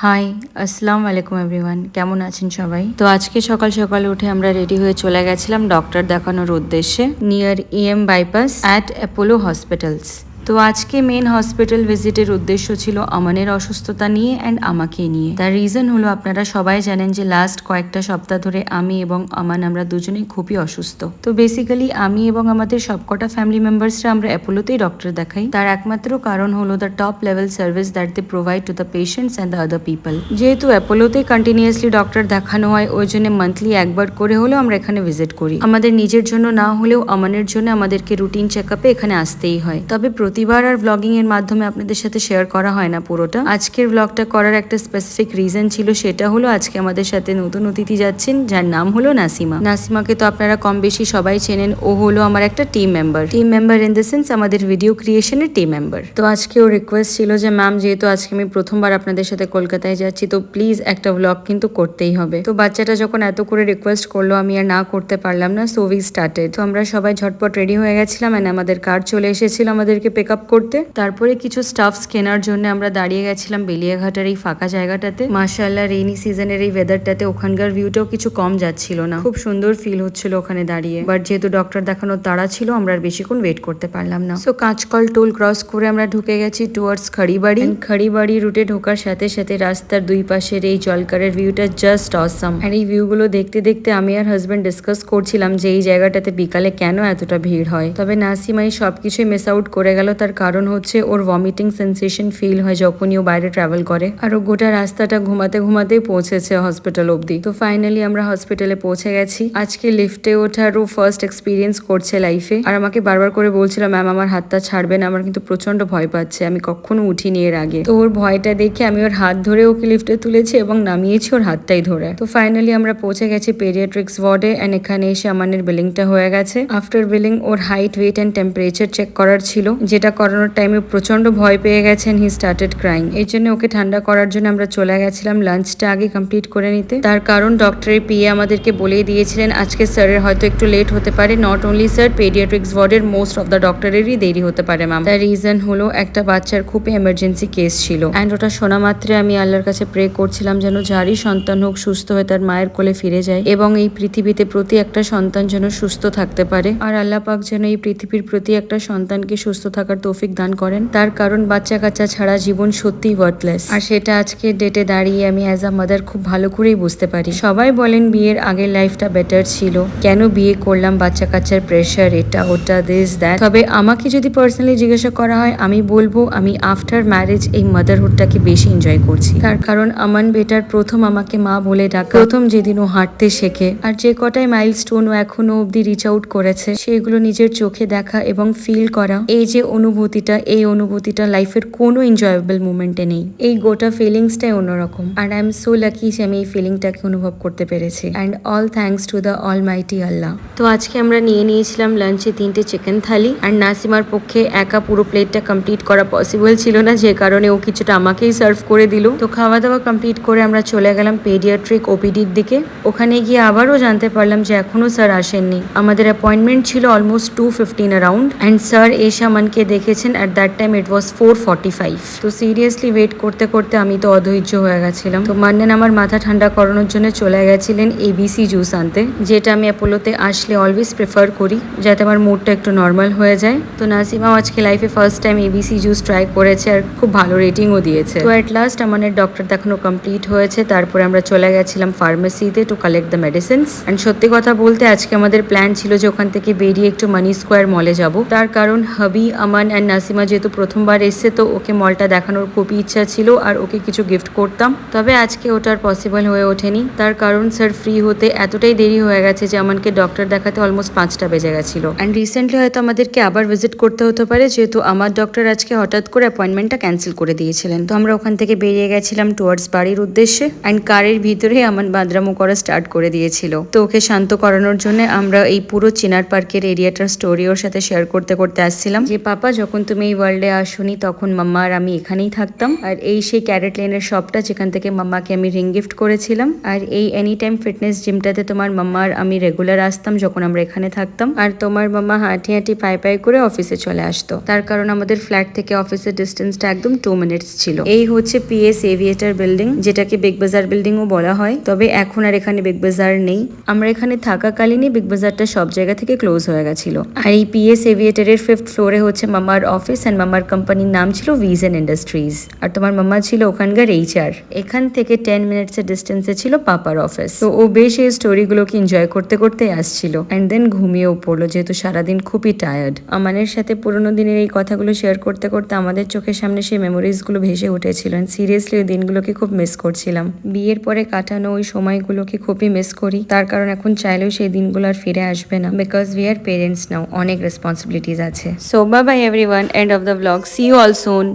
High, আসসালামু আলাইকুম everyone. কেমন আছেন সবাই? তো আজকে সকাল সকাল উঠে আমরা রেডি হয়ে চলে গেছিলাম ডক্টর দেখানোর উদ্দেশ্যে near EM bypass at Apollo hospitals. তো আজকে মেন হসপিটাল ভিজিটের উদ্দেশ্য ছিল আমানের অসুস্থতা নিয়ে অ্যান্ড আমাকে নিয়ে। তার রিজন হলো আপনারা সবাই জানেন যে লাস্ট কয়েকটা সপ্তাহ ধরে আমি এবং আমরা দুজনেই খুবই অসুস্থ। তো বেসিক্যালি আমি এবং আমাদের সবকটা ফ্যামিলি মেম্বার্সরা আমরা অ্যাপোলোতেই ডক্টর দেখাই। তার একমাত্র কারণ হলো the top level service that they provide to the patients and the other people. যেহেতু অ্যাপোলোতেই কন্টিনিউয়াসলি ডক্টর দেখানো হয়, ওই জন্য মান্থলি একবার করে হলেও আমরা এখানে ভিজিট করি। আমাদের নিজের জন্য না হলেও আমানের জন্য আমাদেরকে রুটিন চেক আপে এখানে আসতেই হয়। তবে প্রতিবার আর ব্লগিং এর মাধ্যমে আপনাদের সাথে শেয়ার করা হয় না পুরোটা। আজকের ব্লগটা করার একটা স্পেসিফিক রিজন ছিল, সেটা হলো আজকে আমাদের সাথে নতুন অতিথি যাচ্ছেন যার নাম হলো নাসিমা। নাসিমাকে তো আপনারা কম বেশি সবাই চেনেন। ও হলো আমার একটা team member in the sense আমাদের ভিডিও ক্রিয়েশনের টিম মেম্বার। তো আজকে ও রিকোয়েস্ট ছিল যে ম্যাম, যেহেতু আজকে আমি প্রথমবার আপনাদের সাথে কলকাতায় যাচ্ছি, তো প্লিজ একটা ব্লগ কিন্তু করতেই হবে। তো বাচ্চাটা যখন এত করে রিকোয়েস্ট করলো, আমি আর না করতে পারলাম না। So we started. তো আমরা সবাই ঝটপট রেডি হয়ে গেছিলাম এন্ড আমাদের কার চলে এসেছিল আমাদেরকে পিক আপ করতে। তারপরে কিছু স্টাফস কেনার জন্য আমরা দাঁড়িয়ে গেছিলাম বেলিয়াঘাটের এই ফাঁকা জায়গাটাতে। মাশাআল্লাহ, রেইনি সিজনের এই ওয়েদারটাতে ওখানকার ভিউটাও কিছু কম যাচ্ছিল না। খুব সুন্দর ফিল হচ্ছিল ওখানে দাঁড়িয়ে। বাট যেহেতু ডক্টর দেখানোর তাড়া ছিল, আমরা আর বেশিক্ষণ ওয়েট করতে পারলাম না। সো কাঁচকল টোল ক্রস করে আমরা ঢুকে গেছি টুয়ার্ডস খড়িবাড়ি। খড়িবাড়ি রুটে ঢোকার সাথে সাথে রাস্তার দুই পাশের এই জলকারের ভিউটা জাস্ট অসাম। আর এই ভিউগুলো দেখতে দেখতে আমি আর হাজবেন্ড ডিসকাস করছিলাম যে এই জায়গাটাতে বিকালে কেন এতটা ভিড় হয়। তবে নাসিমাই সবকিছুই মিস আউট করে গেল। তার কারণ হচ্ছে ওর ভমিটিং সেন্সেশন ফিল হয় যখনই ও বাইরে ট্রাভেল করে। আর ও গোটা রাস্তাটা ঘুমাতে ঘুমাতেই পৌঁছেছে হসপিটাল অব্দি। তো ফাইনালি আমরা হসপিটালে পৌঁছে গেছি। আজকে লিফটে ওঠার ও ফার্স্ট এক্সপিরিয়েন্স করছে লাইফে। আর আমাকে বারবার করে বলছিল, ম্যাম আমার হাতটা ছাড়বেন, আমার কিন্তু প্রচন্ড ভয় পাচ্ছে, আমি কখনো উঠিনি এর আগে। তো ওর ভয়টা দেখে আমি ওর হাত ধরে ওকে লিফটে তুলেছি এবং নামিয়েছি ওর হাতটাই ধরে। তো ফাইনালি আমরা পৌঁছে গেছি পেডিয়াট্রিক্স ওয়ার্ডে এন্ড এখানে এসে আমাদের বিলিংটা হয়ে গেছে। আফটার বিলিং ওর height, weight and temperature check করার ছিল, যেটা করানোর টাইমে প্রচন্ড ভয় পেয়ে গেছেন। He started crying. এর জন্য ওকে ঠান্ডা করার জন্য আমরা চলে গেছিলাম লাঞ্চটা আগে কমপ্লিট করে নিতে। তার কারণ ডক্টরের পিএ আমাদেরকে বলেই দিয়েছিলেন আজকে স্যারের হয়তো একটু লেট হতে পারে। নট অনলি স্যার, পেডিয়াট্রিক্স ওয়ার্ডের মোস্ট অফ দ্য ডক্টরেরই দেরি হতে পারে ম্যাম। তার রিজন হলো একটা বাচ্চার খুব এমার্জেন্সি কেস ছিল অ্যান্ড ওটা শোনা মাত্রে আমি আল্লাহর কাছে প্রে করছিলাম যেন যারই সন্তান হোক সুস্থ হয়ে তার মায়ের কোলে ফিরে যায় এবং এই পৃথিবীতে প্রতি একটা সন্তান যেন সুস্থ থাকতে পারে। আর আল্লাহ পাক যেন এই পৃথিবীর প্রতি একটা সন্তানকে সুস্থ থাকার তৌফিক দান করেন। তার কারণ বাচ্চা কাচ্চা ছাড়া জীবন সত্যিই ওয়ার্থলেস। আর সেটা আজকের ডেটে দাঁড়িয়ে আমি অ্যাজ আ মাদার খুব ভালো করেই বুঝতে পারি। সবাই বলেন বিয়ের আগের লাইফটা বেটার ছিল, কেন বিয়ে করলাম, বাচ্চা কাচ্চার প্রেশার, এটা ওটা, দিস দ্যাট। তবে আমাকে যদি পার্সোনালি জিজ্ঞাসা করা হয়, আমি বলবো আমি আফটার ম্যারেজ এই মাদারহুডটাকে বেশি এনজয় করছি। তার কারণ আমান বেটার প্রথম আমাকে মা বলে ডাকা, প্রথম যেদিন ও হাঁটতে শেখে, আর যে কটাই মাইলস্টোন ও এখনো অব্দি রিচ আউট করেছে, সেগুলো নিজের চোখে দেখা এবং ফিল করা, এই যে অনুভূতিটা, এই অনুভূতিটা লাইফের কোনো এনজয়েবল মুমেন্টে নেই। এই গোটা ফিলিংসটাই অন্যরকম। আর আই এম সো লাকি যে আমি এই ফিলিংটাকে অনুভব করতে পেরেছি। And all thanks to the almighty Allah. তো আজকে আমরা নিয়েছিলাম লাঞ্চে 3টে চিকেন থালি। আর নাসিমার পক্ষে একা পুরো প্লেটটা কমপ্লিট করা পসিবল ছিল না, যে কারণে ও কিছুটা আমাকেই সার্ভ করে দিল। তো খাওয়া দাওয়া কমপ্লিট করে আমরা চলে গেলাম পেডিয়াট্রিক ওপিডির দিকে। ওখানে গিয়ে আবারও জানতে পারলাম যে এখনো স্যার আসেননি। আমাদের অ্যাপয়েন্টমেন্ট ছিল অলমোস্ট 2:15 অ্যারাউন্ড অ্যান্ড স্যার এসে আমানকে দেখেছেন অ্যাট দ্যাট টাইম ইট ওয়াজ 4:45। তো সিরিয়াসলি ওয়েট করতে করতে আমি তো অধৈর্য হয়ে গেছিলাম। তো মান্নান আমার মাথা ঠান্ডা করানোর জন্য চলে গেছিলেন এবিসি জুস আনতে, যেটা আমি অ্যাপোলোতে আসলে অলওয়েজ প্রেফার করি যাতে আমার মুডটা একটু নর্মাল হয়ে যায়। তো নাসিমাও আজকে লাইফে first time ABC juice try করেছে আর খুব ভালো রেটিংও দিয়েছে। তো অ্যাট লাস্ট আমাদের ডক্টর দেখানো কমপ্লিট হয়েছে। তারপরে আমরা চলে গেছিলাম ফার্মেসিতে to collect the medicines. And সত্যি কথা বলতে আজকে আমাদের প্ল্যান ছিল যে ওখান থেকে বেরিয়ে একটু মানি স্কোয়ার মলে যাব। তার কারণ হাবি, আমান অ্যান্ড নাসিমা যেহেতু প্রথমবার এসছে, তো ওকে মলটা দেখানোর খুবই ইচ্ছা ছিল আর ওকে কিছু গিফট করতাম। তবে আজকে ওটার পসিবল হয়ে ওঠেনি। তার কারণ স্যার ফ্রি হতে এতটাই দেরি হয়ে গেছে যে আমাকে ডক্টর দেখাতে অলমোস্ট 5টা বেজে গেছিল। অ্যান্ড রিসেন্টলি হয়তো আমাদেরকে আবার ভিজিট করতে হতে পারে, যেহেতু আমার ডক্টর আজকে হঠাৎ করে অ্যাপয়েন্টমেন্টটা ক্যান্সেল করে দিয়েছিলেন। তো আমরা ওখান থেকে বেরিয়ে গেছিলাম টুয়ার্ডস বাড়ির উদ্দেশ্যে। অ্যান্ড কারের ভিতরে আমার বাদরামো করা স্টার্ট করে দিয়েছিল। তো ওকে শান্ত করানোর জন্য আমরা এই পুরো চিনার পার্কের এরিয়াটার স্টোরি ওর সাথে শেয়ার করতে করতে আসছিলাম যে পাপা পাপা যখন তুমি এই ওয়ার্ল্ডে আসোনি তখন মাম্মা আর আমি এখানেই থাকতাম। আর এই সেই ক্যারেট লেনের শপটা যেখান থেকে মাম্মাকে আমি রিং গিফট করেছিলাম। আর এই এনি টাইম ফিটনেস জিমটাতে তোমার মাম্মা আর আমি রেগুলার আসতাম যখন আমরা এখানে থাকতাম। আর তোমার মাম্মা হাঁটি হাঁটি পায়ে করে অফিসে চলে আসতো, তার কারণ আমাদের ফ্ল্যাট থেকে অফিসের ডিস্টেন্সটা একদম 2 মিনিটস ছিল। এই হচ্ছে পিএস এভিয়েটার বিল্ডিং, যেটাকে বিগ বাজার বিল্ডিং ও বলা হয়। তবে এখন আর এখানে বিগ বাজার নেই। আমরা এখানে থাকাকালীনই বিগ বাজারটা সব জায়গা থেকে ক্লোজ হয়ে গেছিল। আর এই পিএস এভিয়েটারের 5th ফ্লোরে হচ্ছে মামার অফিস। এন্ড মামার কোম্পানির নাম ছিল ভিজন ইন্ডাস্ট্রিজ। আর তোমার মাম্মা ছিল ওখানকার HR। এখান থেকে 10 মিনিটসের ডিস্টেন্সে ছিল পাপার অফিস। তো ও বেশ এই স্টোরিগুলোকে এনজয় করতে করতে আসছিল। অ্যান্ড দেন ঘুমিয়েও পড়লো, যেহেতু সারাদিন খুবই টায়ার্ড। আমানের সাথে পুরোনো দিনের এই কথাগুলো শেয়ার করতে করতে আমাদের চোখের সামনে সেই মেমোরিজগুলো ভেসে উঠেছিল। সিরিয়াসলি ওই দিনগুলোকে খুব মিস করছিলাম। বিয়ের পরে কাটানো ওই সময়গুলোকে খুবই মিস করি, তার কারণ এখন চাইলেও সেই দিনগুলো আর ফিরে আসবে না। Because we are parents now, অনেক রেসপন্সিবিলিটিস আছে। So bye bye everyone, end of the blog. See you all soon.